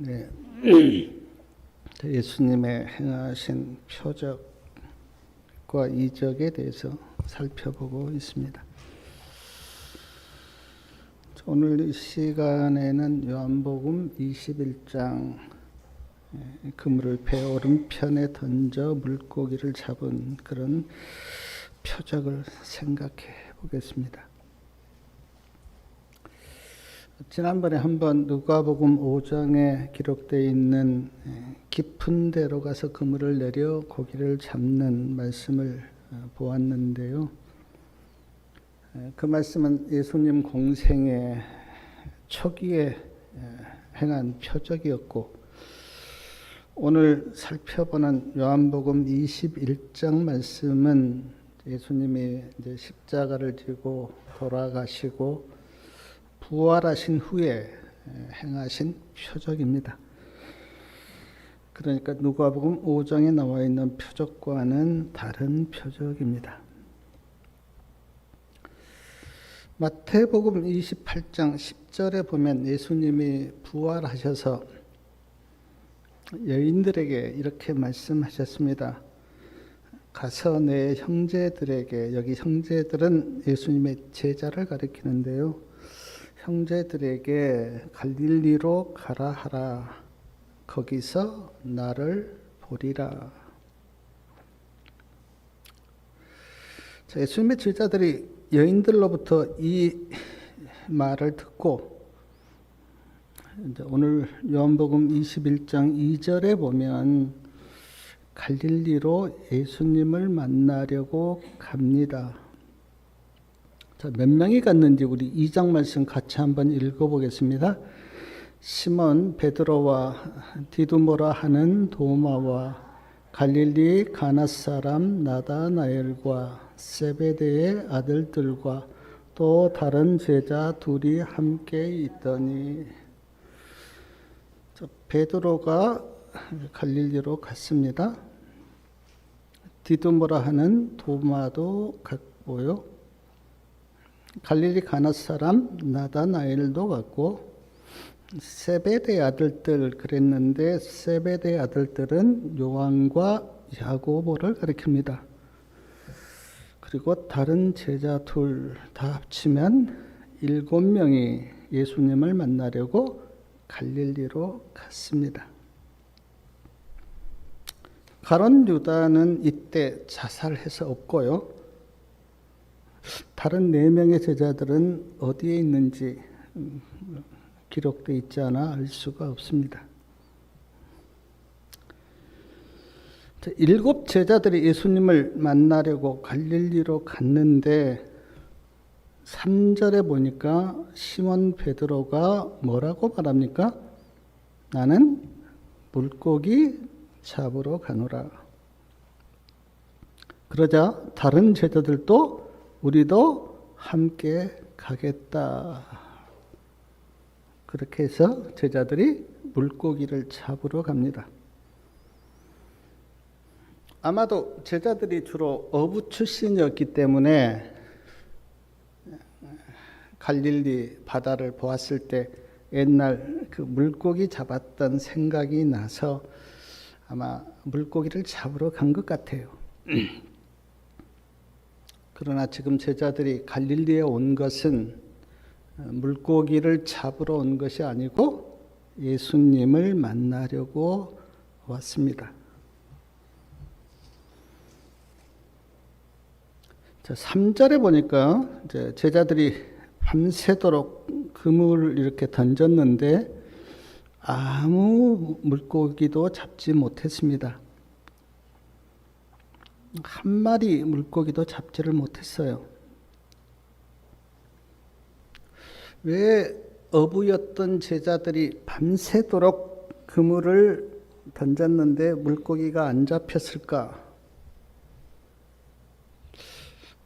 네, 예수님의 행하신 표적과 이적에 대해서 살펴보고 있습니다. 오늘 이 시간에는 요한복음 21장 그물을 배 오른편에 던져 물고기를 잡은 그런 표적을 생각해 보겠습니다. 지난번에 한번 누가복음 5장에 기록되어 있는 깊은 데로 가서 그물을 내려 고기를 잡는 말씀을 보았는데요. 그 말씀은 예수님 공생의 초기에 행한 표적이었고, 오늘 살펴보는 요한복음 21장 말씀은 예수님이 이제 십자가를 지고 돌아가시고 부활하신 후에 행하신 표적입니다. 그러니까 누가복음 5장에 나와 있는 표적과는 다른 표적입니다. 마태복음 28장 10절에 보면 예수님이 부활하셔서 여인들에게 이렇게 말씀하셨습니다. 가서 내 형제들에게, 여기 형제들은 예수님의 제자를 가리키는데요. 형제들에게 갈릴리로 가라 하라. 거기서 나를 보리라. 자, 예수님의 제자들이 여인들로부터 이 말을 듣고, 이제 오늘 요한복음 21장 2절에 보면 갈릴리로 예수님을 만나려고 갑니다. 자, 몇 명이 갔는지 우리 2장 말씀 같이 한번 읽어보겠습니다. 시몬 베드로와 디두모라 하는 도마와 갈릴리 가나 사람 나다나엘과 세베대의 아들들과 또 다른 제자 둘이 함께 있더니, 베드로가 갈릴리로 갔습니다. 디두모라 하는 도마도 갔고요. 갈릴리 가나 사람 나다나엘도 갔고, 세베대 아들들 그랬는데 세베대 아들들은 요한과 야고보를 가리킵니다. 그리고 다른 제자 둘 다 합치면 7명이 예수님을 만나려고 갈릴리로 갔습니다. 가룟 유다는 이때 자살해서 없고요. 다른 4명의 제자들은 어디에 있는지 기록되어 있지 않아 알 수가 없습니다. 7 제자들이 예수님을 만나려고 갈릴리로 갔는데 3절에 보니까 시몬 베드로가 뭐라고 말합니까? 나는 물고기 잡으러 가노라. 그러자 다른 제자들도 우리도 함께 가겠다. 그렇게 해서 제자들이 물고기를 잡으러 갑니다. 아마도 제자들이 주로 어부 출신이었기 때문에 갈릴리 바다를 보았을 때 옛날 그 물고기 잡았던 생각이 나서 아마 물고기를 잡으러 간 것 같아요. 그러나 지금 제자들이 갈릴리에 온 것은 물고기를 잡으러 온 것이 아니고 예수님을 만나려고 왔습니다. 자, 3절에 보니까 이제 제자들이 밤새도록 그물을 이렇게 던졌는데 아무 물고기도 잡지 못했습니다. 한 마리 물고기도 잡지를 못했어요. 왜 어부였던 제자들이 밤새도록 그물을 던졌는데 물고기가 안 잡혔을까?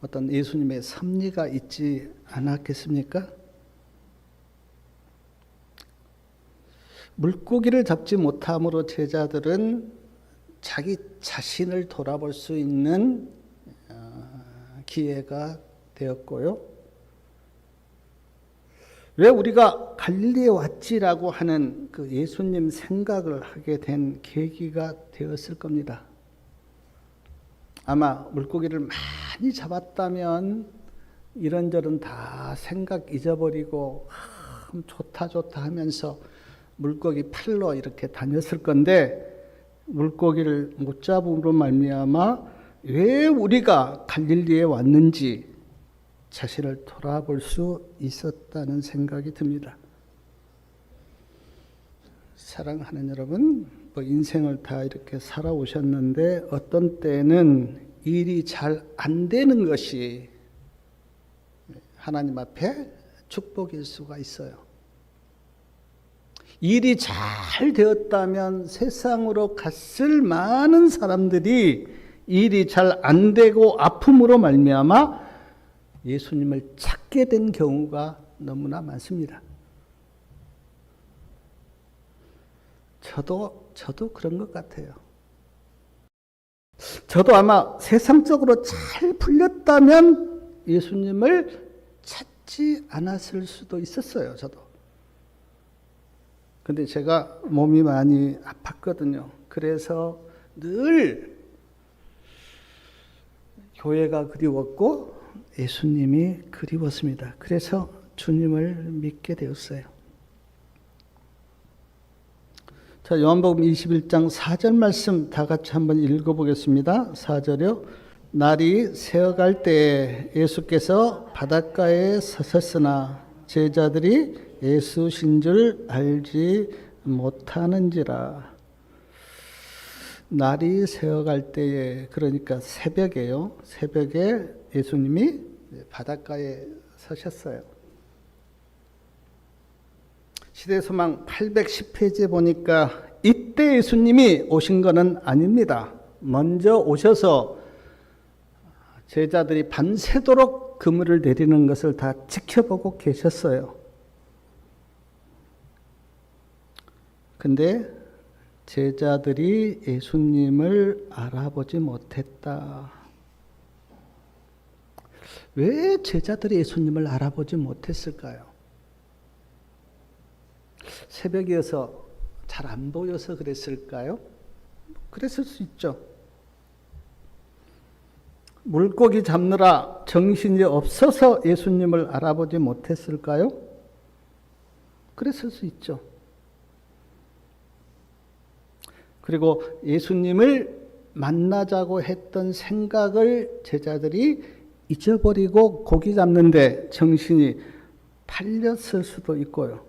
어떤 예수님의 섭리가 있지 않았겠습니까? 물고기를 잡지 못함으로 제자들은 자기 자신을 돌아볼 수 있는 기회가 되었고요. 왜 우리가 갈릴리에 왔지라고 하는 그 예수님 생각을 하게 된 계기가 되었을 겁니다. 아마 물고기를 많이 잡았다면 이런저런 다 생각 잊어버리고 좋다 하면서 물고기 팔러 이렇게 다녔을 건데, 물고기를 못 잡음으로 말미암아 왜 우리가 갈릴리에 왔는지 자신을 돌아볼 수 있었다는 생각이 듭니다. 사랑하는 여러분, 인생을 다 이렇게 살아오셨는데 어떤 때는 일이 잘 안 되는 것이 하나님 앞에 축복일 수가 있어요. 일이 잘 되었다면 세상으로 갔을 많은 사람들이 일이 잘 안 되고 아픔으로 말미암아 예수님을 찾게 된 경우가 너무나 많습니다. 저도 그런 것 같아요. 저도 아마 세상적으로 잘 풀렸다면 예수님을 찾지 않았을 수도 있었어요. 저도. 근데 제가 몸이 많이 아팠거든요. 그래서 늘 교회가 그리웠고 예수님이 그리웠습니다. 그래서 주님을 믿게 되었어요. 자, 요한복음 21장 4절 말씀 다 같이 한번 읽어보겠습니다. 4절이요. 날이 새어갈 때에 예수께서 바닷가에 서셨으나 제자들이 예수신 줄 알지 못하는지라. 날이 새어갈 때에, 그러니까 새벽에요. 새벽에 예수님이 바닷가에 서셨어요. 시대소망 810페이지에 보니까 이때 예수님이 오신 것은 아닙니다. 먼저 오셔서 제자들이 밤새도록 그물을 내리는 것을 다 지켜보고 계셨어요. 근데 제자들이 예수님을 알아보지 못했다. 왜 제자들이 예수님을 알아보지 못했을까요? 새벽이어서 잘 안 보여서 그랬을까요? 그랬을 수 있죠. 물고기 잡느라 정신이 없어서 예수님을 알아보지 못했을까요? 그랬을 수 있죠. 그리고 예수님을 만나자고 했던 생각을 제자들이 잊어버리고 고기 잡는데 정신이 팔렸을 수도 있고요.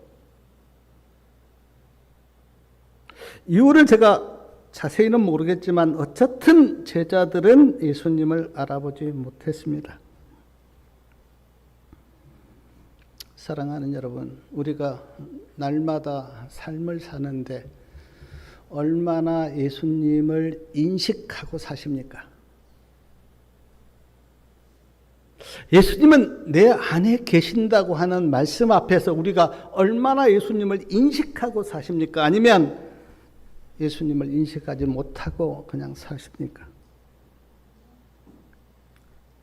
이유를 제가 자세히는 모르겠지만 어쨌든 제자들은 예수님을 알아보지 못했습니다. 사랑하는 여러분, 우리가 날마다 삶을 사는데 얼마나 예수님을 인식하고 사십니까? 예수님은 내 안에 계신다고 하는 말씀 앞에서 우리가 얼마나 예수님을 인식하고 사십니까? 아니면 예수님을 인식하지 못하고 그냥 사십니까?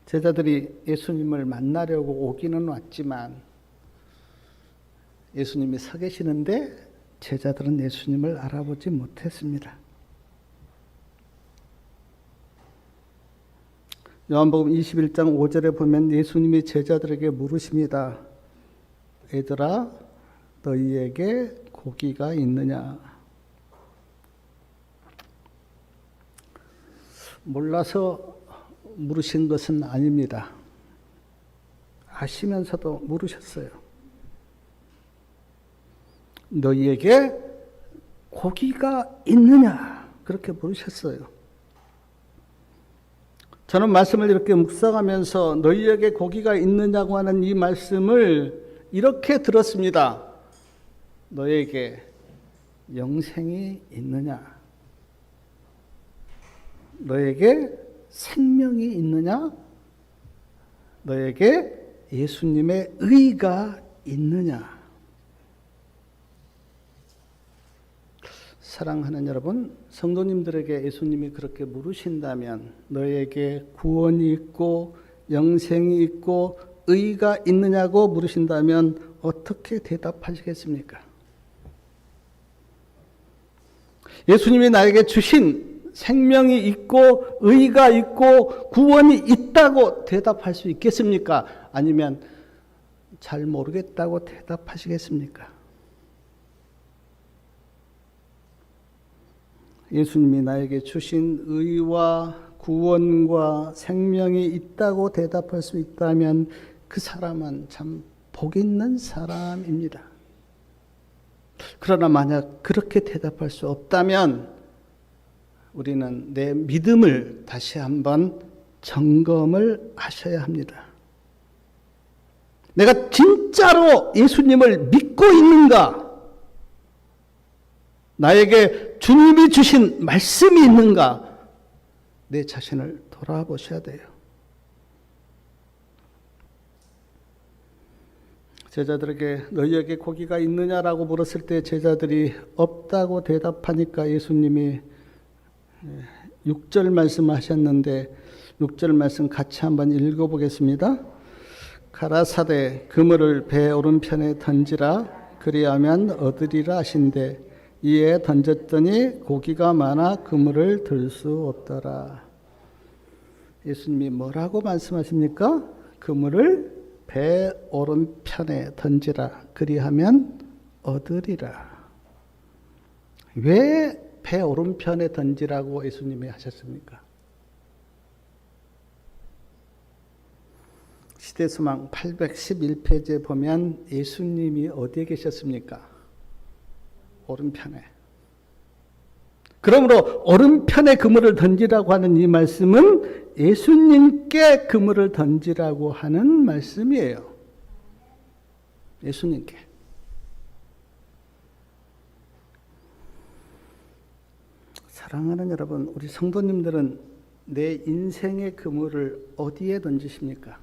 제자들이 예수님을 만나려고 오기는 왔지만 예수님이 서 계시는데 제자들은 예수님을 알아보지 못했습니다. 요한복음 21장 5절에 보면 예수님이 제자들에게 물으십니다. 얘들아, 너희에게 고기가 있느냐? 몰라서 물으신 것은 아닙니다. 아시면서도 물으셨어요. 너희에게 고기가 있느냐? 그렇게 물으셨어요. 저는 말씀을 이렇게 묵상하면서 너희에게 고기가 있느냐고 하는 이 말씀을 이렇게 들었습니다. 너에게 영생이 있느냐? 너에게 생명이 있느냐? 너에게 예수님의 의가 있느냐? 사랑하는 여러분, 성도님들에게 예수님이 그렇게 물으신다면 너에게 구원이 있고 영생이 있고 의가 있느냐고 물으신다면 어떻게 대답하시겠습니까? 예수님이 나에게 주신 생명이 있고 의가 있고 구원이 있다고 대답할 수 있겠습니까? 아니면 잘 모르겠다고 대답하시겠습니까? 예수님이 나에게 주신 의와 구원과 생명이 있다고 대답할 수 있다면 그 사람은 참 복 있는 사람입니다. 그러나 만약 그렇게 대답할 수 없다면 우리는 내 믿음을 다시 한번 점검을 하셔야 합니다. 내가 진짜로 예수님을 믿고 있는가? 나에게 주님이 주신 말씀이 있는가? 내 자신을 돌아보셔야 돼요. 제자들에게 너희에게 고기가 있느냐라고 물었을 때 제자들이 없다고 대답하니까 예수님이 6절 말씀하셨는데 6절 말씀 같이 한번 읽어보겠습니다. 가라사대 그물을 배 오른편에 던지라 그리하면 얻으리라 하신대 이에 던졌더니 고기가 많아 그물을 들 수 없더라. 예수님이 뭐라고 말씀하십니까? 그물을 배 오른편에 던지라 그리하면 얻으리라. 왜 배 오른편에 던지라고 예수님이 하셨습니까? 시대소망 811페이지에 보면 예수님이 어디에 계셨습니까? 오른편에. 그러므로 오른편에 그물을 던지라고 하는 이 말씀은 예수님께 그물을 던지라고 하는 말씀이에요. 예수님께. 사랑하는 여러분, 우리 성도님들은 내 인생의 그물을 어디에 던지십니까?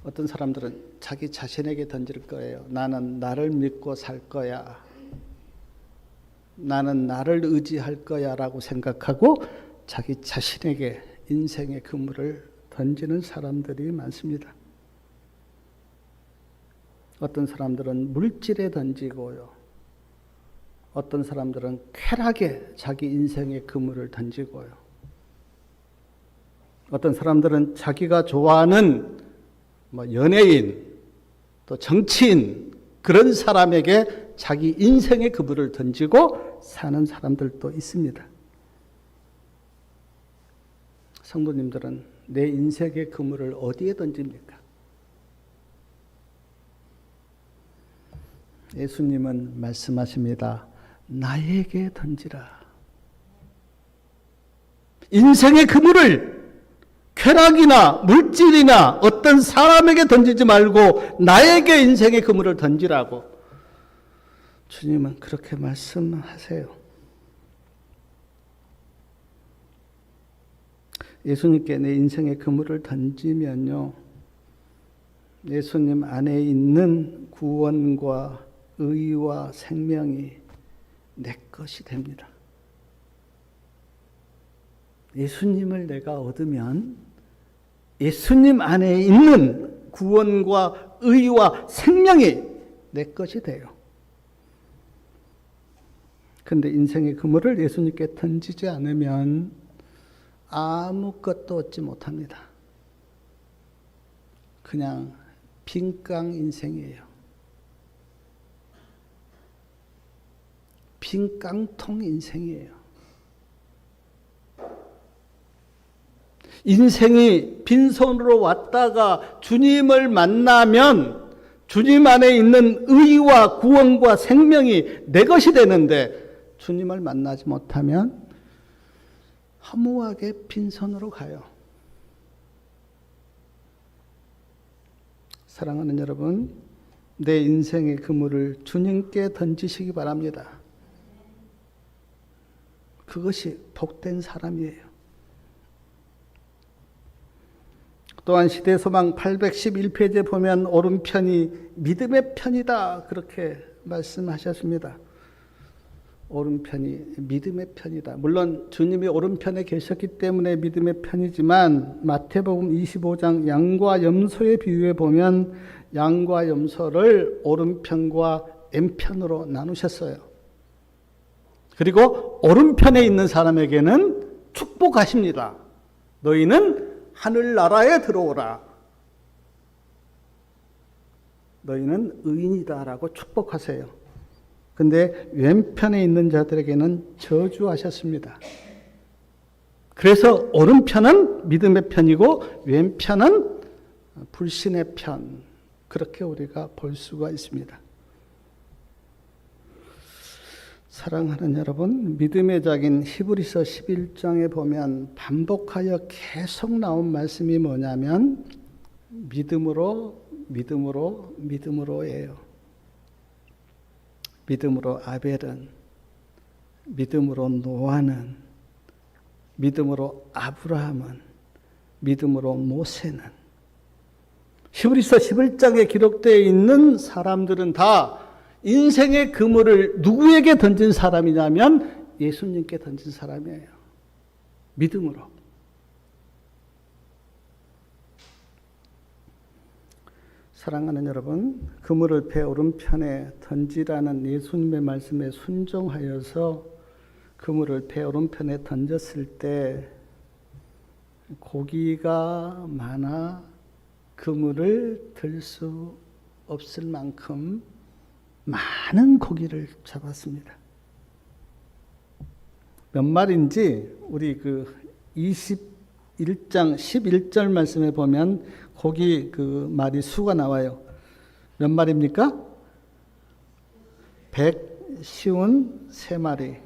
어떤 사람들은 자기 자신에게 던질 거예요. 나는 나를 믿고 살 거야. 나는 나를 의지할 거야 라고 생각하고 자기 자신에게 인생의 그물을 던지는 사람들이 많습니다. 어떤 사람들은 물질에 던지고요. 어떤 사람들은 쾌락에 자기 인생의 그물을 던지고요. 어떤 사람들은 자기가 좋아하는 연예인, 또 정치인, 그런 사람에게 자기 인생의 그물을 던지고 사는 사람들도 있습니다. 성도님들은 내 인생의 그물을 어디에 던집니까? 예수님은 말씀하십니다. 나에게 던지라. 인생의 그물을 쾌락이나 물질이나 어떤 사람에게 던지지 말고 나에게 인생의 그물을 던지라고 주님은 그렇게 말씀하세요. 예수님께 내 인생의 그물을 던지면요, 예수님 안에 있는 구원과 의와 생명이 내 것이 됩니다. 예수님을 내가 얻으면 예수님 안에 있는 구원과 의와 생명이 내 것이 돼요. 근데 인생의 그물을 예수님께 던지지 않으면 아무것도 얻지 못합니다. 그냥 빈깡 인생이에요. 빈깡통 인생이에요. 인생이 빈손으로 왔다가 주님을 만나면 주님 안에 있는 의와 구원과 생명이 내 것이 되는데 주님을 만나지 못하면 허무하게 빈손으로 가요. 사랑하는 여러분, 내 인생의 그물을 주님께 던지시기 바랍니다. 그것이 복된 사람이에요. 또한 시대소망 811페이지에 보면 오른편이 믿음의 편이다 그렇게 말씀하셨습니다. 오른편이 믿음의 편이다. 물론 주님이 오른편에 계셨기 때문에 믿음의 편이지만 마태복음 25장 양과 염소의 비유에 보면 양과 염소를 오른편과 왼편으로 나누셨어요. 그리고 오른편에 있는 사람에게는 축복하십니다. 너희는 하늘나라에 들어오라. 너희는 의인이다라고 축복하세요. 근데 왼편에 있는 자들에게는 저주하셨습니다. 그래서 오른편은 믿음의 편이고 왼편은 불신의 편. 그렇게 우리가 볼 수가 있습니다. 사랑하는 여러분, 믿음의 작인 히브리서 11장에 보면 반복하여 계속 나온 말씀이 뭐냐면 믿음으로예요. 믿음으로 아벨은, 믿음으로 노아는, 믿음으로 아브라함은, 믿음으로 모세는. 히브리서 11장에 기록되어 있는 사람들은 다 인생의 그물을 누구에게 던진 사람이냐면 예수님께 던진 사람이에요. 믿음으로. 사랑하는 여러분, 그물을 배 오른편에 던지라는 예수님의 말씀에 순종하여서 그물을 배 오른편에 던졌을 때 고기가 많아 그물을 들 수 없을 만큼 많은 고기를 잡았습니다. 몇 마리인지 우리 그 21장 11절 말씀에 보면 고기 그 마리 수가 나와요. 몇 마리입니까? 153마리,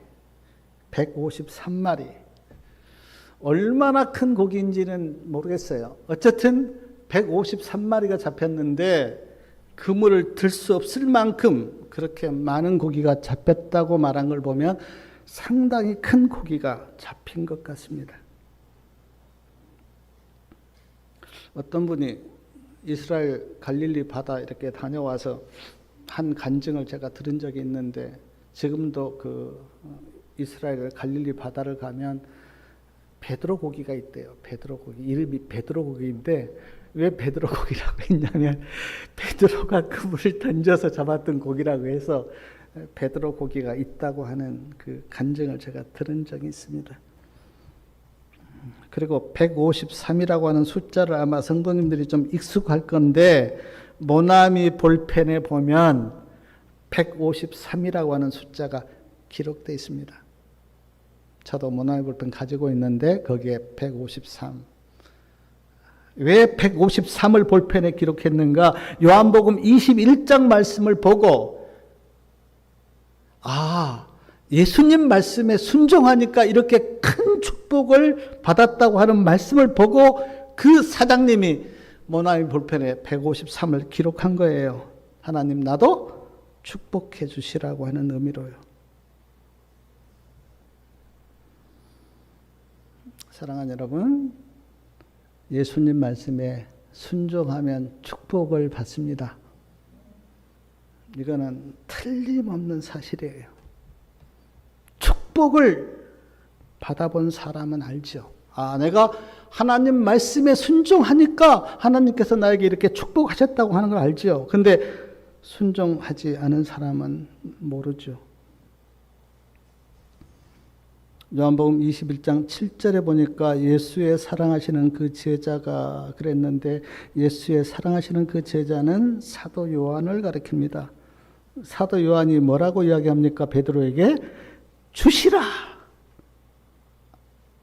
153마리. 얼마나 큰 고기인지는 모르겠어요. 어쨌든 153마리가 잡혔는데 그물을 들 수 없을 만큼 그렇게 많은 고기가 잡혔다고 말한 걸 보면 상당히 큰 고기가 잡힌 것 같습니다. 어떤 분이 이스라엘 갈릴리 바다 이렇게 다녀와서 한 간증을 제가 들은 적이 있는데 지금도 그 이스라엘 갈릴리 바다를 가면 베드로 고기가 있대요. 베드로 고기. 이름이 베드로 고기인데 왜 베드로 고기라고 했냐면 베드로가 그물을 던져서 잡았던 고기라고 해서 베드로 고기가 있다고 하는 그 간증을 제가 들은 적이 있습니다. 그리고 153이라고 하는 숫자를 아마 성도님들이 좀 익숙할 건데 모나미 볼펜에 보면 153이라고 하는 숫자가 기록되어 있습니다. 저도 모나미 볼펜 가지고 있는데 거기에 153. 왜 153을 볼펜에 기록했는가? 요한복음 21장 말씀을 보고 예수님 말씀에 순종하니까 이렇게 큰 축복을 받았다고 하는 말씀을 보고 그 사장님이 모나미 볼펜에 153을 기록한 거예요. 하나님 나도 축복해 주시라고 하는 의미로요. 사랑하는 여러분, 예수님 말씀에 순종하면 축복을 받습니다. 이거는 틀림없는 사실이에요. 축복을 받아본 사람은 알죠. 내가 하나님 말씀에 순종하니까 하나님께서 나에게 이렇게 축복하셨다고 하는 걸 알죠. 근데 순종하지 않은 사람은 모르죠. 요한복음 21장 7절에 보니까 예수의 사랑하시는 그 제자가 그랬는데 예수의 사랑하시는 그 제자는 사도 요한을 가리킵니다. 사도 요한이 뭐라고 이야기합니까? 베드로에게 주시라.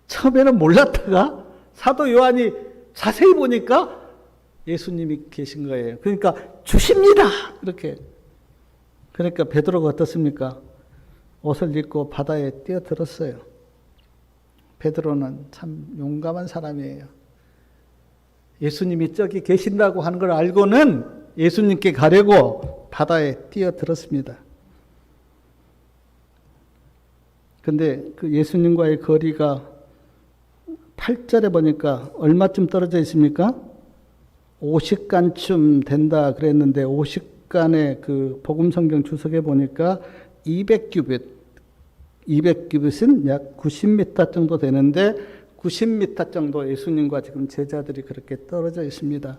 처음에는 몰랐다가 사도 요한이 자세히 보니까 예수님이 계신 거예요. 그러니까 주십니다. 이렇게. 그러니까 베드로가 어떻습니까? 옷을 입고 바다에 뛰어들었어요. 베드로는 참 용감한 사람이에요. 예수님이 저기 계신다고 하는 걸 알고는 예수님께 가려고 바다에 뛰어들었습니다. 근데 그 예수님과의 거리가 8절에 보니까 얼마쯤 떨어져 있습니까? 50간쯤 된다 그랬는데 50간의 그 복음 성경 주석에 보니까 200규빗, 200규빗은 약 90m 정도 되는데 90m 정도 예수님과 지금 제자들이 그렇게 떨어져 있습니다.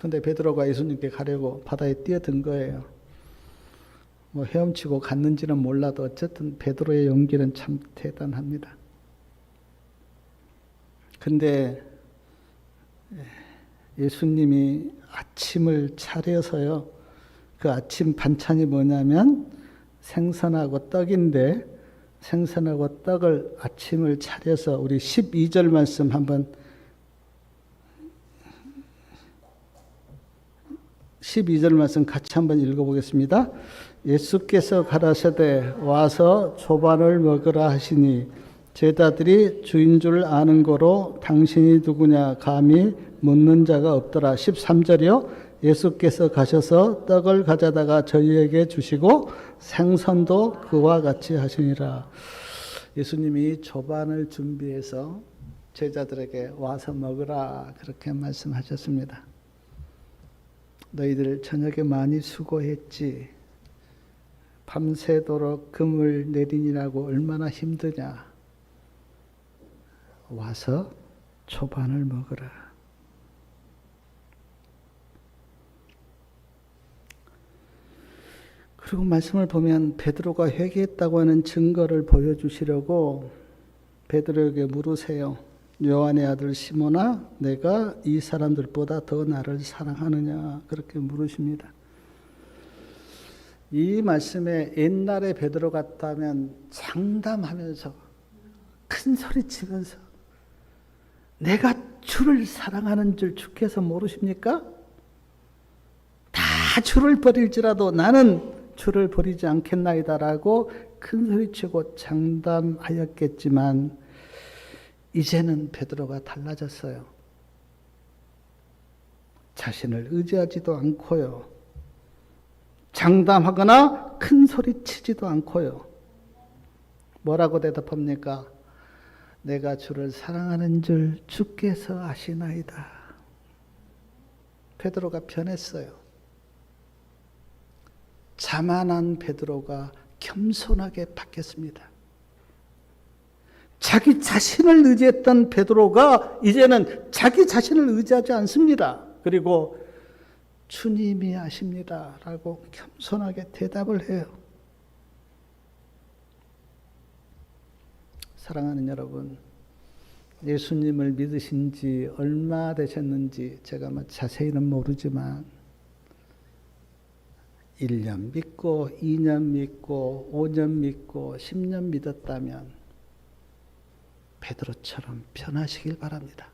근데 베드로가 예수님께 가려고 바다에 뛰어든 거예요. 뭐 헤엄치고 갔는지는 몰라도 어쨌든 베드로의 용기는 참 대단합니다. 근데 예수님이 아침을 차려서요. 그 아침 반찬이 뭐냐면 생선하고 떡인데 생선하고 떡을 아침을 차려서 우리 12절 말씀 한번 12절 말씀 같이 한번 읽어보겠습니다. 예수께서 가라사대 와서 조반을 먹으라 하시니 제자들이 주인 줄 아는 거로 당신이 누구냐 감히 묻는 자가 없더라. 13절이요. 예수께서 가셔서 떡을 가져다가 저희에게 주시고 생선도 그와 같이 하시니라. 예수님이 조반을 준비해서 제자들에게 와서 먹으라 그렇게 말씀하셨습니다. 너희들 저녁에 많이 수고했지. 밤새도록 금을 내리느라고 얼마나 힘드냐. 와서 조반을 먹으라. 그리고 말씀을 보면 베드로가 회개했다고 하는 증거를 보여주시려고 베드로에게 물으세요. 요한의 아들 시몬아, 내가 이 사람들보다 더 나를 사랑하느냐? 그렇게 물으십니다. 이 말씀에 옛날에 베드로 같다면 장담하면서 큰 소리 치면서 내가 주를 사랑하는 줄 주께서 모르십니까? 다 주를 버릴지라도 나는 주를 버리지 않겠나이다라고 큰 소리치고 장담하였겠지만 이제는 베드로가 달라졌어요. 자신을 의지하지도 않고요. 장담하거나 큰 소리치지도 않고요. 뭐라고 대답합니까? 내가 주를 사랑하는 줄 주께서 아시나이다. 베드로가 변했어요. 자만한 베드로가 겸손하게 바뀌었습니다. 자기 자신을 의지했던 베드로가 이제는 자기 자신을 의지하지 않습니다. 그리고 주님이 아십니다 라고 겸손하게 대답을 해요. 사랑하는 여러분, 예수님을 믿으신 지 얼마 되셨는지 제가 자세히는 모르지만 1년 믿고 2년 믿고 5년 믿고 10년 믿었다면 베드로처럼 변하시길 바랍니다.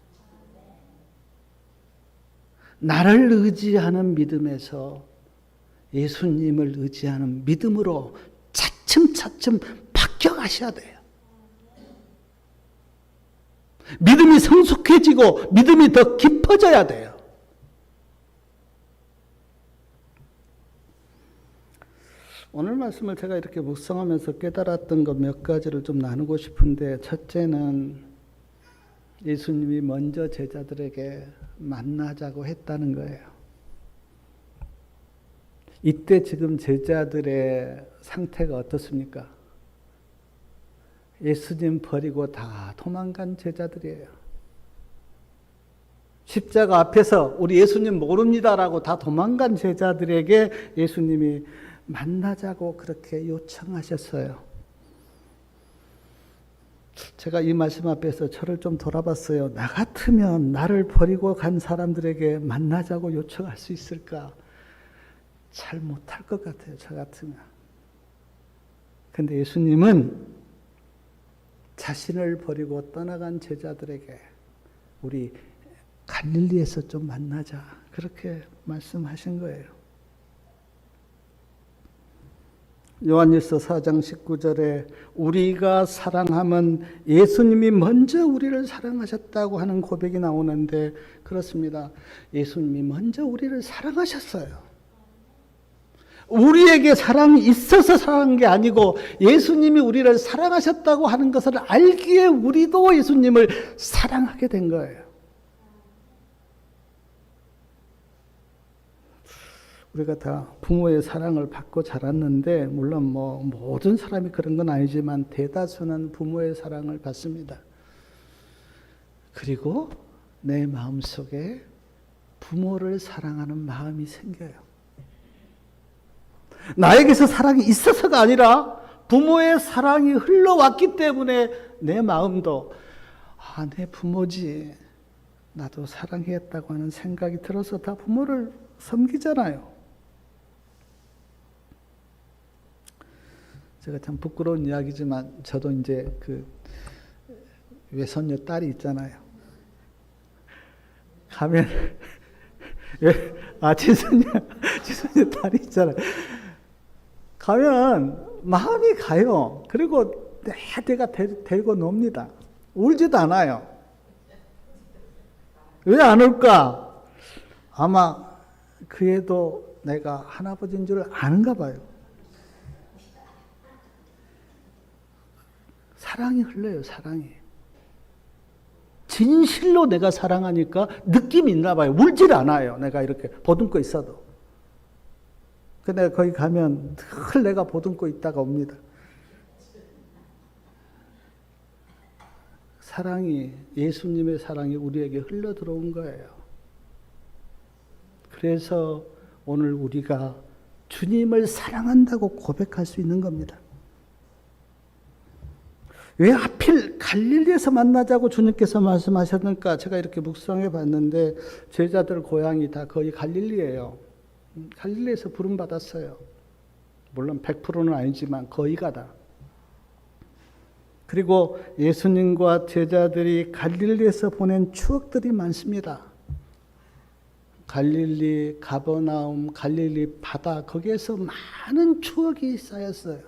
나를 의지하는 믿음에서 예수님을 의지하는 믿음으로 차츰차츰 바뀌어가셔야 돼요. 믿음이 성숙해지고 믿음이 더 깊어져야 돼요. 오늘 말씀을 제가 이렇게 묵상하면서 깨달았던 것 몇 가지를 좀 나누고 싶은데, 첫째는 예수님이 먼저 제자들에게 만나자고 했다는 거예요. 이때 지금 제자들의 상태가 어떻습니까? 예수님 버리고 다 도망간 제자들이에요. 십자가 앞에서 우리 예수님 모릅니다라고 다 도망간 제자들에게 예수님이 만나자고 그렇게 요청하셨어요. 제가 이 말씀 앞에서 저를 좀 돌아봤어요. 나 같으면 나를 버리고 간 사람들에게 만나자고 요청할 수 있을까? 잘 못할 것 같아요. 저 같으면. 근데 예수님은 자신을 버리고 떠나간 제자들에게 우리 갈릴리에서 좀 만나자 그렇게 말씀하신 거예요. 요한일서 4장 19절에 우리가 사랑하면 예수님이 먼저 우리를 사랑하셨다고 하는 고백이 나오는데 그렇습니다. 예수님이 먼저 우리를 사랑하셨어요. 우리에게 사랑이 있어서 사랑한 게 아니고 예수님이 우리를 사랑하셨다고 하는 것을 알기에 우리도 예수님을 사랑하게 된 거예요. 우리가 다 부모의 사랑을 받고 자랐는데, 물론 뭐 모든 사람이 그런 건 아니지만 대다수는 부모의 사랑을 받습니다. 그리고 내 마음속에 부모를 사랑하는 마음이 생겨요. 나에게서 사랑이 있어서가 아니라 부모의 사랑이 흘러왔기 때문에 내 마음도 내 부모지, 나도 사랑했다고 하는 생각이 들어서 다 부모를 섬기잖아요. 제가 참 부끄러운 이야기지만 저도 이제 그 외손녀 딸이 있잖아요. 가면 지손녀 딸이 있잖아요. 가면 마음이 가요. 그리고 내가 데리고 놉니다. 울지도 않아요. 왜 안 울까? 아마 그 애도 내가 할아버지인 줄 아는가 봐요. 사랑이 흘러요, 사랑이. 진실로 내가 사랑하니까 느낌이 있나 봐요. 울질 않아요. 내가 이렇게 보듬고 있어도. 근데 거기 가면 늘 내가 보듬고 있다가 옵니다. 사랑이, 예수님의 사랑이 우리에게 흘러 들어온 거예요. 그래서 오늘 우리가 주님을 사랑한다고 고백할 수 있는 겁니다. 왜 하필 갈릴리에서 만나자고 주님께서 말씀하셨을까? 제가 이렇게 묵상해 봤는데 제자들 고향이 다 거의 갈릴리예요. 갈릴리에서 부름받았어요. 물론 100%는 아니지만 거의가 다. 그리고 예수님과 제자들이 갈릴리에서 보낸 추억들이 많습니다. 갈릴리, 가버나움, 갈릴리 바다, 거기에서 많은 추억이 쌓였어요.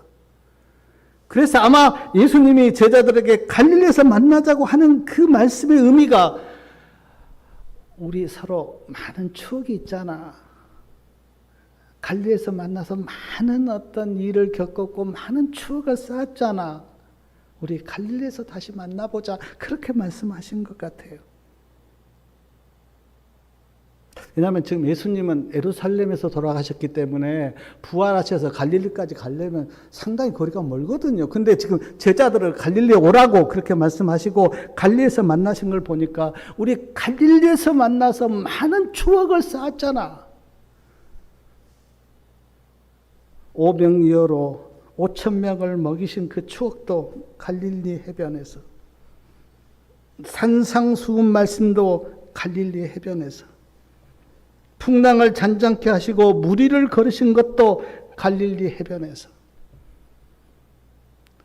그래서 아마 예수님이 제자들에게 갈릴리에서 만나자고 하는 그 말씀의 의미가 우리 서로 많은 추억이 있잖아. 갈릴리에서 만나서 많은 어떤 일을 겪었고 많은 추억을 쌓았잖아. 우리 갈릴리에서 다시 만나보자. 그렇게 말씀하신 것 같아요. 왜냐하면 지금 예수님은 예루살렘에서 돌아가셨기 때문에 부활하셔서 갈릴리까지 가려면 상당히 거리가 멀거든요. 근데 지금 제자들을 갈릴리에 오라고 그렇게 말씀하시고 갈릴리에서 만나신 걸 보니까 우리 갈릴리에서 만나서 많은 추억을 쌓았잖아. 오병이어로 5,000명을 먹이신 그 추억도 갈릴리 해변에서, 산상수훈 말씀도 갈릴리 해변에서, 풍랑을 잔잔케 하시고 무리를 걸으신 것도 갈릴리 해변에서.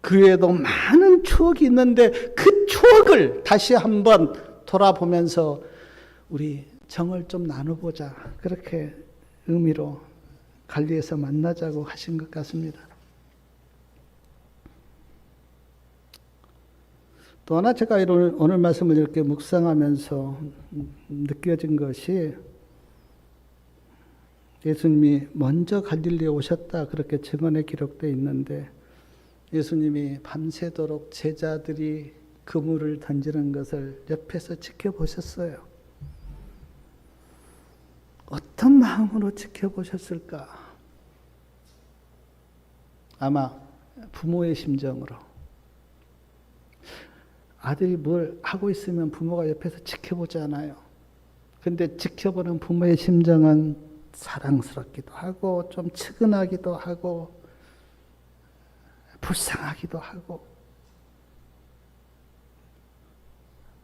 그 외에도 많은 추억이 있는데 그 추억을 다시 한번 돌아보면서 우리 정을 좀 나눠보자. 그렇게 의미로 갈릴리에서 만나자고 하신 것 같습니다. 또 하나 제가 오늘 말씀을 이렇게 묵상하면서 느껴진 것이, 예수님이 먼저 갈릴리에 오셨다 그렇게 증언에 기록되어 있는데 예수님이 밤새도록 제자들이 그물을 던지는 것을 옆에서 지켜보셨어요. 어떤 마음으로 지켜보셨을까? 아마 부모의 심정으로. 아들이 뭘 하고 있으면 부모가 옆에서 지켜보잖아요. 근데 지켜보는 부모의 심정은 사랑스럽기도 하고 좀 측은하기도 하고 불쌍하기도 하고.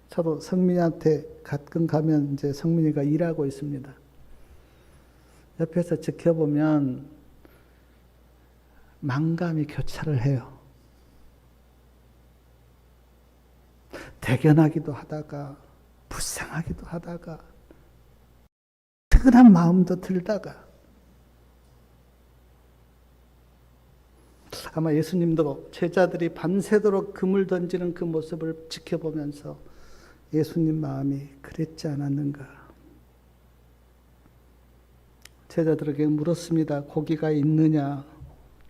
저도 성민이한테 가끔 가면 이제 성민이가 일하고 있습니다. 옆에서 지켜보면 만감이 교차를 해요. 대견하기도 하다가 불쌍하기도 하다가 특은한 마음도 들다가. 아마 예수님도 제자들이 밤새도록 그물 던지는 그 모습을 지켜보면서 예수님 마음이 그랬지 않았는가. 제자들에게 물었습니다. 고기가 있느냐?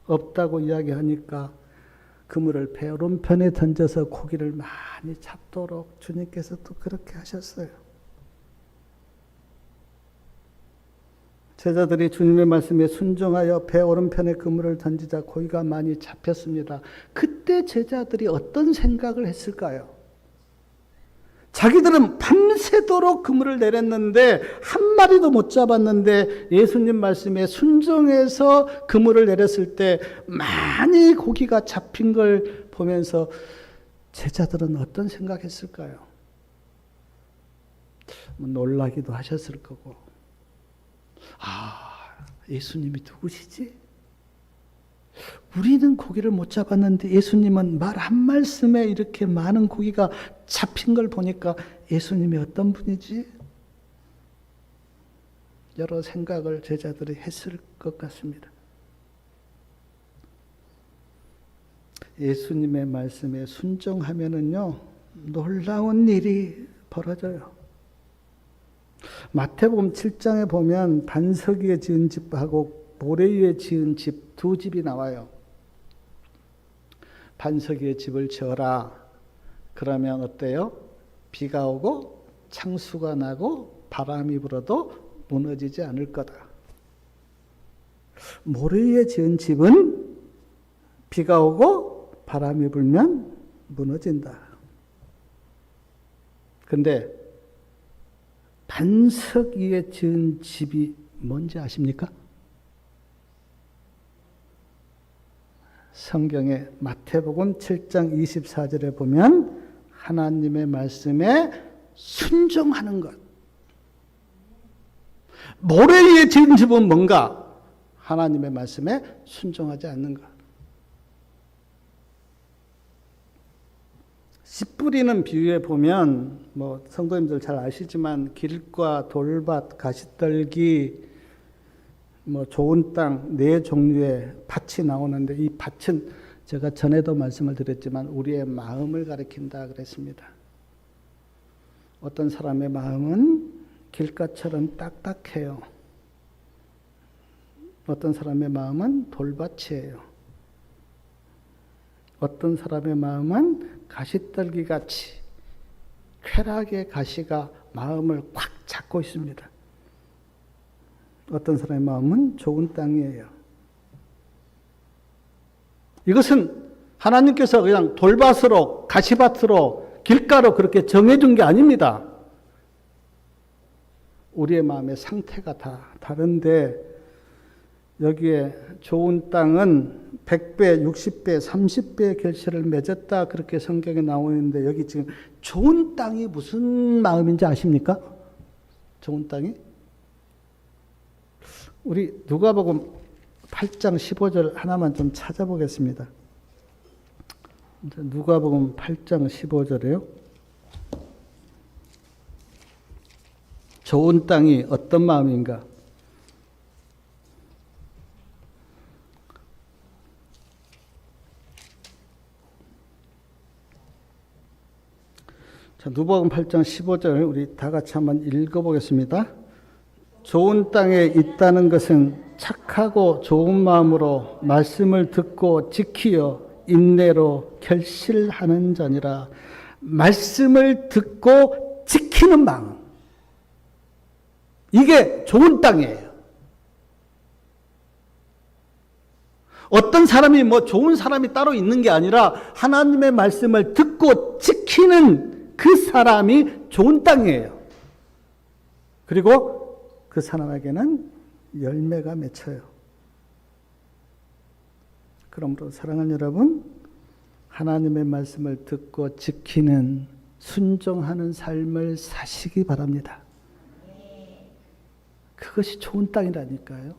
없다고 이야기하니까 그물을 배 오른편에 던져서 고기를 많이 잡도록 주님께서 또 그렇게 하셨어요. 제자들이 주님의 말씀에 순종하여 배 오른편에 그물을 던지자 고기가 많이 잡혔습니다. 그때 제자들이 어떤 생각을 했을까요? 자기들은 밤새도록 그물을 내렸는데 한 마리도 못 잡았는데 예수님 말씀에 순종해서 그물을 내렸을 때 많이 고기가 잡힌 걸 보면서 제자들은 어떤 생각했을까요? 놀라기도 하셨을 거고, 예수님이 누구시지? 우리는 고기를 못 잡았는데 예수님은 말 한 말씀에 이렇게 많은 고기가 잡힌 걸 보니까 예수님이 어떤 분이지? 여러 생각을 제자들이 했을 것 같습니다. 예수님의 말씀에 순종하면은요, 놀라운 일이 벌어져요. 마태복음 7장에 보면 반석 위에 지은 집하고 모래 위에 지은 집 두 집이 나와요. 반석 위에 집을 지어라. 그러면 어때요? 비가 오고 창수가 나고 바람이 불어도 무너지지 않을 거다. 모래 위에 지은 집은 비가 오고 바람이 불면 무너진다. 근데 반석 위에 지은 집이 뭔지 아십니까? 성경에 마태복음 7장 24절에 보면 하나님의 말씀에 순종하는 것. 모래 위에 지은 집은 뭔가? 하나님의 말씀에 순종하지 않는 것. 씨 뿌리는 비유에 보면 성도님들 잘 아시지만 길과 돌밭, 가시떨기, 좋은 땅 네 종류의 밭이 나오는데 이 밭은 제가 전에도 말씀을 드렸지만 우리의 마음을 가리킨다 그랬습니다. 어떤 사람의 마음은 길가처럼 딱딱해요. 어떤 사람의 마음은 돌밭이에요. 어떤 사람의 마음은 가시떨기같이 쾌락의 가시가 마음을 꽉 잡고 있습니다. 어떤 사람의 마음은 좋은 땅이에요. 이것은 하나님께서 그냥 돌밭으로, 가시밭으로, 길가로 그렇게 정해준 게 아닙니다. 우리의 마음의 상태가 다 다른데 여기에 좋은 땅은 100배, 60배, 30배의 결실을 맺었다 그렇게 성경에 나오는데 여기 지금 좋은 땅이 무슨 마음인지 아십니까? 좋은 땅이? 우리 누가복음 8장 15절 하나만 좀 찾아보겠습니다. 누가복음 8장 15절에요. 좋은 땅이 어떤 마음인가? 자, 누가복음 8장 15절 우리 다 같이 한번 읽어보겠습니다. 좋은 땅에 있다는 것은 착하고 좋은 마음으로 말씀을 듣고 지키어 인내로 결실하는 자니라. 말씀을 듣고 지키는 마음. 이게 좋은 땅이에요. 어떤 사람이 좋은 사람이 따로 있는 게 아니라 하나님의 말씀을 듣고 지키는 그 사람이 좋은 땅이에요. 그리고 그 사람에게는 열매가 맺혀요. 그러므로 사랑하는 여러분, 하나님의 말씀을 듣고 지키는 순종하는 삶을 사시기 바랍니다. 그것이 좋은 땅이라니까요.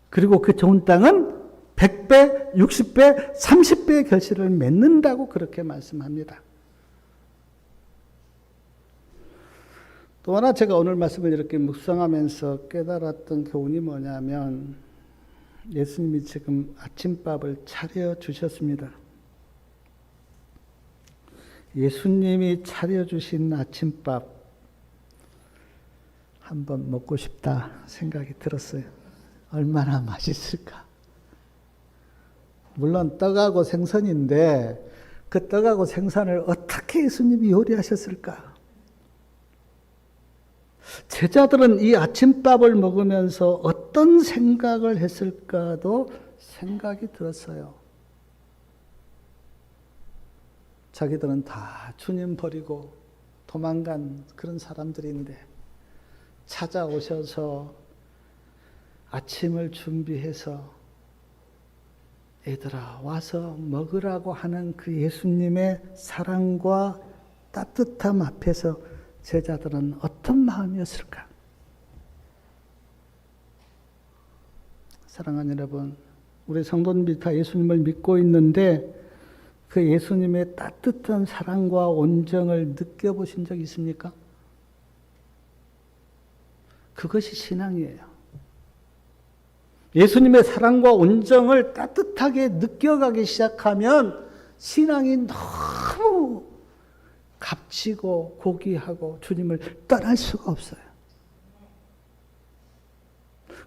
그리고 그 좋은 땅은 100배, 60배, 30배의 결실을 맺는다고 그렇게 말씀합니다. 또 하나 제가 오늘 말씀을 이렇게 묵상하면서 깨달았던 교훈이 뭐냐면 예수님이 지금 아침밥을 차려주셨습니다. 예수님이 차려주신 아침밥 한번 먹고 싶다 생각이 들었어요. 얼마나 맛있을까. 물론 떡하고 생선인데 그 떡하고 생선을 어떻게 예수님이 요리하셨을까. 제자들은 이 아침밥을 먹으면서 어떤 생각을 했을까도 생각이 들었어요. 자기들은 다 주님 버리고 도망간 그런 사람들인데 찾아오셔서 아침을 준비해서 얘들아 와서 먹으라고 하는 그 예수님의 사랑과 따뜻함 앞에서 제자들은 어떤 마음이었을까? 사랑하는 여러분, 우리 성도님들이 다 예수님을 믿고 있는데 그 예수님의 따뜻한 사랑과 온정을 느껴보신 적 있습니까? 그것이 신앙이에요. 예수님의 사랑과 온정을 따뜻하게 느껴가기 시작하면 신앙이 너무 값지고 고귀하고 주님을 떠날 수가 없어요.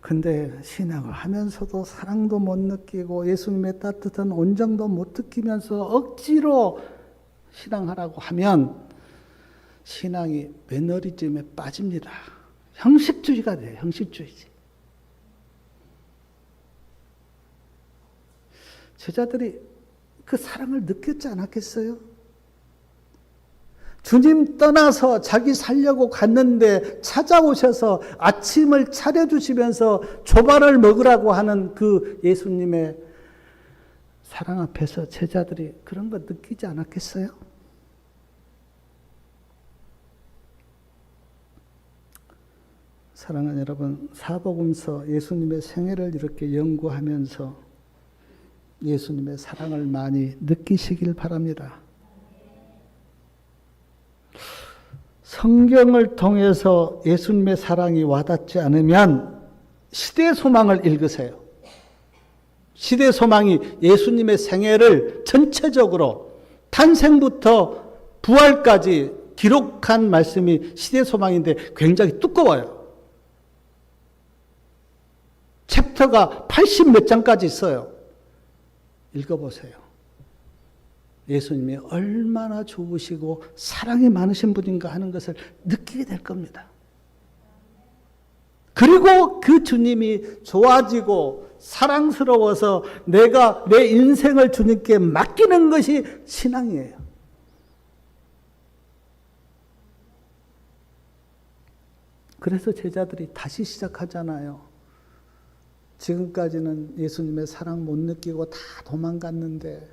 근데 신앙을 하면서도 사랑도 못 느끼고 예수님의 따뜻한 온정도 못 느끼면서 억지로 신앙하라고 하면 신앙이 매너리즘에 빠집니다. 형식주의가 돼요. 형식주의지. 제자들이 그 사랑을 느꼈지 않았겠어요? 주님 떠나서 자기 살려고 갔는데 찾아오셔서 아침을 차려주시면서 조발을 먹으라고 하는 그 예수님의 사랑 앞에서 제자들이 그런 거 느끼지 않았겠어요? 사랑하는 여러분, 사복음서 예수님의 생애를 이렇게 연구하면서 예수님의 사랑을 많이 느끼시길 바랍니다. 성경을 통해서 예수님의 사랑이 와닿지 않으면 시대 소망을 읽으세요. 시대 소망이 예수님의 생애를 전체적으로 탄생부터 부활까지 기록한 말씀이 시대 소망인데 굉장히 두꺼워요. 챕터가 80 몇 장까지 있어요. 읽어보세요. 예수님이 얼마나 좋으시고 사랑이 많으신 분인가 하는 것을 느끼게 될 겁니다. 그리고 그 주님이 좋아지고 사랑스러워서 내가 내 인생을 주님께 맡기는 것이 신앙이에요. 그래서 제자들이 다시 시작하잖아요. 지금까지는 예수님의 사랑 못 느끼고 다 도망갔는데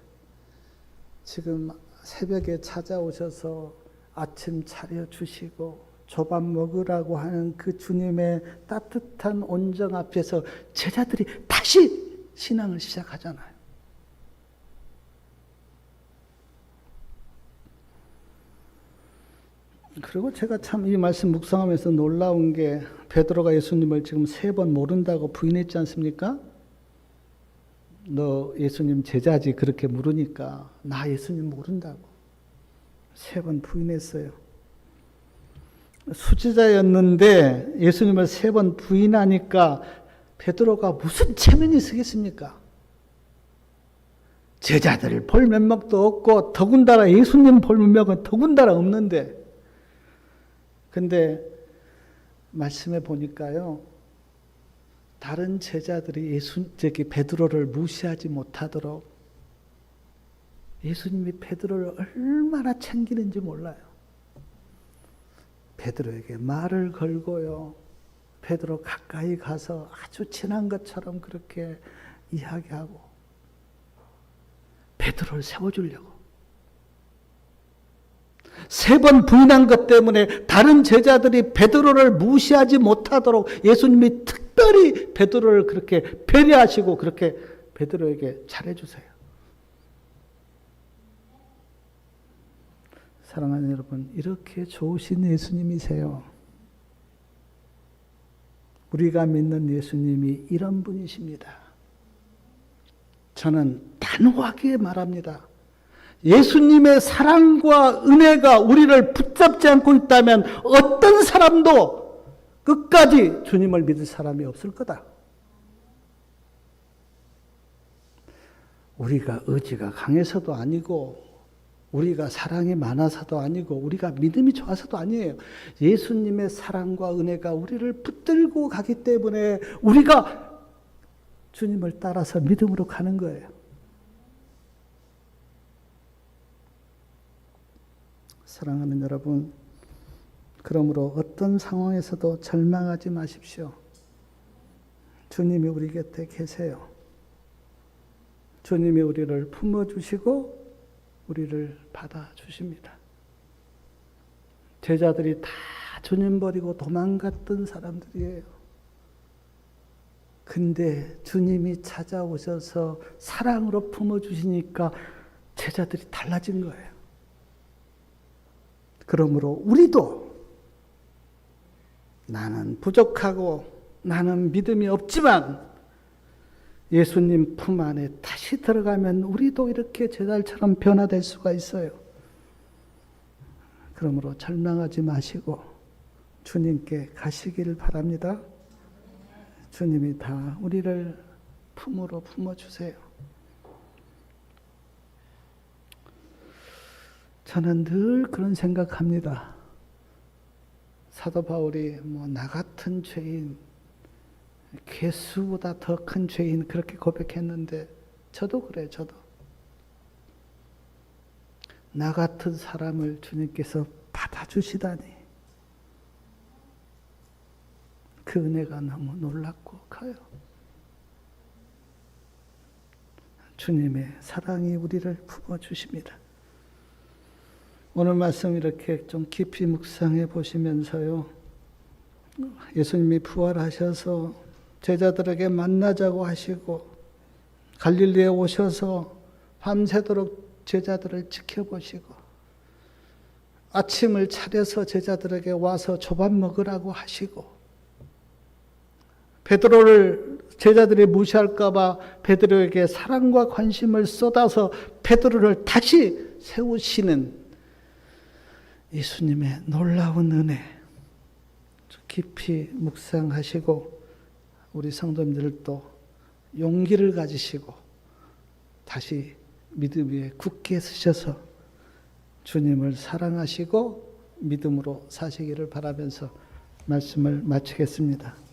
지금 새벽에 찾아오셔서 아침 차려주시고 조밥 먹으라고 하는 그 주님의 따뜻한 온정 앞에서 제자들이 다시 신앙을 시작하잖아요. 그리고 제가 참 이 말씀 묵상하면서 놀라운 게 베드로가 예수님을 지금 3번 모른다고 부인했지 않습니까? 너 예수님 제자지 그렇게 물으니까 나 예수님 모른다고 3번 부인했어요. 수지자였는데 예수님을 3번 부인하니까 베드로가 무슨 체면이 있겠습니까? 제자들을 볼 면목도 없고 더군다나 예수님 볼 면목은 더군다나 없는데 근데 말씀해 보니까요. 다른 제자들이 베드로를 무시하지 못하도록 예수님이 베드로를 얼마나 챙기는지 몰라요. 베드로에게 말을 걸고요. 베드로 가까이 가서 아주 친한 것처럼 그렇게 이야기하고 베드로를 세워주려고. 3번 부인한 것 때문에 다른 제자들이 베드로를 무시하지 못하도록 예수님이 특별히 베드로를 그렇게 배려하시고 그렇게 베드로에게 잘해주세요. 사랑하는 여러분, 이렇게 좋으신 예수님이세요. 우리가 믿는 예수님이 이런 분이십니다. 저는 단호하게 말합니다. 예수님의 사랑과 은혜가 우리를 붙잡지 않고 있다면 어떤 사람도 끝까지 주님을 믿을 사람이 없을 거다. 우리가 의지가 강해서도 아니고 우리가 사랑이 많아서도 아니고 우리가 믿음이 좋아서도 아니에요. 예수님의 사랑과 은혜가 우리를 붙들고 가기 때문에 우리가 주님을 따라서 믿음으로 가는 거예요. 사랑하는 여러분, 그러므로 어떤 상황에서도 절망하지 마십시오. 주님이 우리 곁에 계세요. 주님이 우리를 품어주시고 우리를 받아주십니다. 제자들이 다 주님 버리고 도망갔던 사람들이에요. 근데 주님이 찾아오셔서 사랑으로 품어주시니까 제자들이 달라진 거예요. 그러므로 우리도 나는 부족하고 나는 믿음이 없지만 예수님 품 안에 다시 들어가면 우리도 이렇게 제자들처럼 변화될 수가 있어요. 그러므로 절망하지 마시고 주님께 가시기를 바랍니다. 주님이 다 우리를 품으로 품어주세요. 저는 늘 그런 생각합니다. 사도 바울이 나 같은 죄인, 개수보다 더 큰 죄인 그렇게 고백했는데 저도 그래요. 저도 나 같은 사람을 주님께서 받아주시다니 그 은혜가 너무 놀랍고 커요. 주님의 사랑이 우리를 품어주십니다. 오늘 말씀 이렇게 좀 깊이 묵상해 보시면서요, 예수님이 부활하셔서 제자들에게 만나자고 하시고 갈릴리에 오셔서 밤새도록 제자들을 지켜보시고 아침을 차려서 제자들에게 와서 조밥 먹으라고 하시고 베드로를 제자들이 무시할까 봐 베드로에게 사랑과 관심을 쏟아서 베드로를 다시 세우시는 예수님의 놀라운 은혜 깊이 묵상하시고 우리 성도님들도 용기를 가지시고 다시 믿음 위에 굳게 서셔서 주님을 사랑하시고 믿음으로 사시기를 바라면서 말씀을 마치겠습니다.